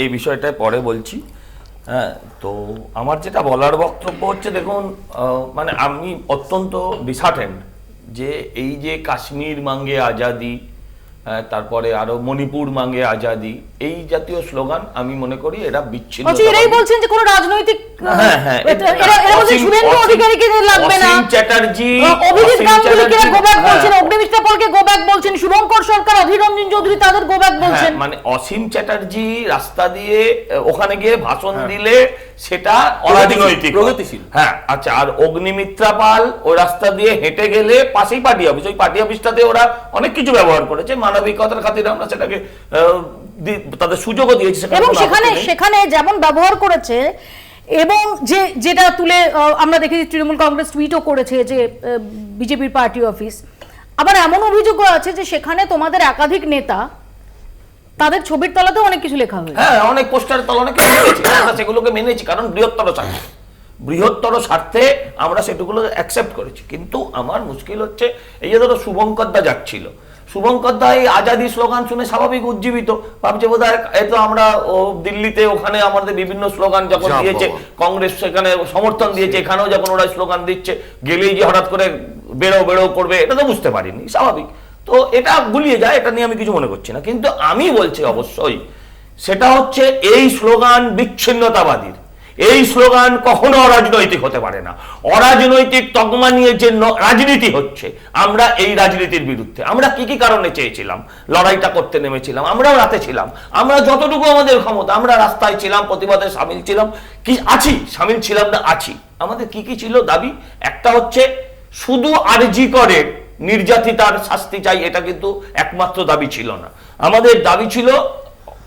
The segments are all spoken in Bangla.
এই বিষয়টায় পরে বলছি। হ্যাঁ, তো আমার যেটা বলার বক্তব্য হচ্ছে, দেখুন, মানে আমি অত্যন্ত ডিসহার্টেন্ড যে এই যে কাশ্মীর মাঙ্গে আজাদি, তারপরে আরো মণিপুর মাঙ্গে আজাদি, এই জাতীয় স্লোগান আমি মনে করি এরা বিচ্ছিন্ন। এরাই বলছেন যে কোনো রাজনৈতিক চ্যাটার্জি, অভিজিৎ গাঙ্গুলিকে গোব্যাক বলছেন, অগ্নিমিত্রা পলকে গোব্যাক বলছেন, শুভঙ্কর সরকার, অধীর রঞ্জন চৌধুরী তাদের গোব্যাক বলছেন। মানে অসীম চ্যাটার্জি রাস্তা দিয়ে ওখানে গিয়ে ভাষণ দিলে সেটা অরাজনৈতিক, প্রগতিশীল। হ্যাঁ, আচ্ছা, আর অগ্নিমিত্রা পাল ওই রাস্তা দিয়ে হেঁটে গেলে পাশেই পার্টি অফিস, ওই পার্টি অফিসটাতে ওরা অনেক কিছু ব্যবহার করেছে, মানবিকতার খাতিরে আমরা সেটাকে তাদের সুযোগও দিয়েছি, এবং সেখানে যেমন ব্যবহার করেছে, এবং যেটা তুলে আমরা দেখেছি তৃণমূল কংগ্রেস টুইটও করেছে যে বিজেপির পার্টি অফিস। আবার এমন অভিযোগও আছে যে সেখানে তোমাদের একাধিক নেতা, তাদের ছবির তলাতেও অনেক কিছু লেখা হয়েছে। হ্যাঁ, অনেক পোস্টারের তলা অনেক কিছু লিখেছি, আমরা সেগুলোকে মেনেছি, কারণ বৃহত্তর স্বার্থে আমরা সেগুলো অ্যাকসেপ্ট করেছি। কিন্তু আমার মুশকিল হচ্ছে, এই যে ধরো শুভঙ্কর দা যাচ্ছিল, শুভঙ্কর দা এই আজাদি স্লোগান শুনে স্বাভাবিক উজ্জীবিত ভাবছে বোধহয় এতো আমরা দিল্লিতে ওখানে আমাদের বিভিন্ন স্লোগান যখন দিয়েছে, কংগ্রেস সেখানে সমর্থন দিয়েছে, এখানেও যখন ওরা স্লোগান দিচ্ছে, গেলেই যে হঠাৎ করে বেরো করবে, এটা তো বুঝতে পারিনি, স্বাভাবিক। তো এটা গুলিয়ে যায়, এটা নিয়ে আমি কিছু মনে করছি না। কিন্তু আমি বলছি অবশ্যই সেটা হচ্ছে এই স্লোগান বিচ্ছিন্নতাবাদীর, এই স্লোগান কখনো অরাজনৈতিক হতে পারে না। অরাজনৈতিক তকমা নিয়ে যে রাজনীতি হচ্ছে, আমরা এই রাজনীতির বিরুদ্ধে। আমরা কি কি কারণে চেয়েছিলাম লড়াইটা করতে নেমেছিলাম, আমরাও রাতে ছিলাম, আমরা যতটুকু আমাদের ক্ষমতা আমরা রাস্তায় ছিলাম, প্রতিবাদে সামিল ছিলাম, কি আছি, সামিল ছিলাম না আছি। আমাদের কি কি ছিল দাবি? একটা হচ্ছে শুধু আরজি করে নির্যাতিতার শাস্তি চাই, এটা কিন্তু একমাত্র দাবি ছিল না। আমাদের দাবি ছিল,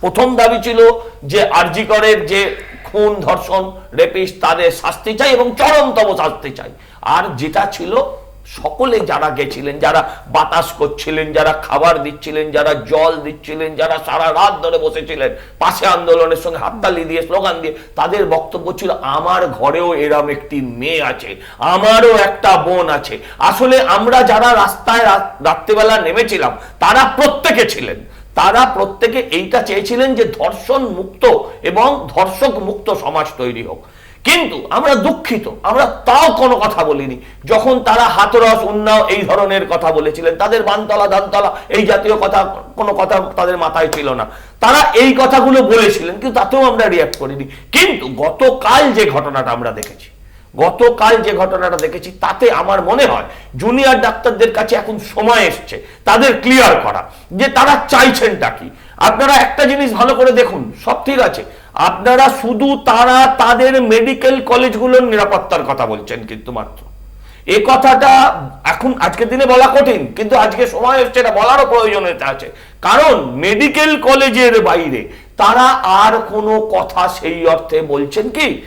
প্রথম দাবি ছিল যে আরজি করের যে খুন, ধর্ষণ, রেপিস্ট, তাদের শাস্তি চাই এবং চরমতম শাস্তি চাই। আর যেটা ছিল, সকলে যারা গেছিলেন, যারা বাতাস করছিলেন, যারা খাবার দিচ্ছিলেন, যারা জল দিচ্ছিলেন, যারা সারা রাত ধরে বসেছিলেন পাশে আন্দোলনের সঙ্গে হাততালি দিয়ে স্লোগান দিয়ে, তাদের বক্তব্য ছিল আমার ঘরেও এরম একটি মেয়ে আছে, আমারও একটা বোন আছে। আসলে আমরা যারা রাস্তায় রাত্রিবেলা নেমেছিলাম তারা প্রত্যেকে ছিলেন, তারা প্রত্যেকে এইটা চেয়েছিলেন যে ধর্ষণ মুক্ত এবং ধর্ষক মুক্ত সমাজ তৈরি হোক। কিন্তু আমরা দুঃখিত, আমরা তাও কোনো কথা বলিনি যখন তারা হাতরস, উন্নাও এই ধরনের কথা বলেছিলেন। তাদের বানতলা ধানতলা এই জাতীয় কথা, কোনো কথা তাদের মাথায় ছিল না। তারা এই কথাগুলো বলেছিলেন, কিন্তু তাতেও আমরা রিয়াক্ট করিনি। কিন্তু গতকাল যে ঘটনাটা আমরা দেখেছি, তাতে আমার মনে হয় জুনিয়র ডাক্তারদের কাছে এখন সময় এসছে তাদের ক্লিয়ার করা যে তারা চাইছেনটা কি। আপনারা একটা জিনিস ভালো করে দেখুন, সব ঠিক আছে, আপনারা শুধু তারা তাদের মেডিকেল কলেজগুলোর নিরাপত্তার কথা বলছেন, কিন্তু মাত্র এ কথাটা এখন আজকের দিনে বলা কঠিন, কিন্তু আজকে সময় হচ্ছে এটা বলারও প্রয়োজনীয়তা আছে। কারণ মেডিকেল কলেজের বাইরে তারা আর কোনো কথা সেই অর্থে বলছেন কি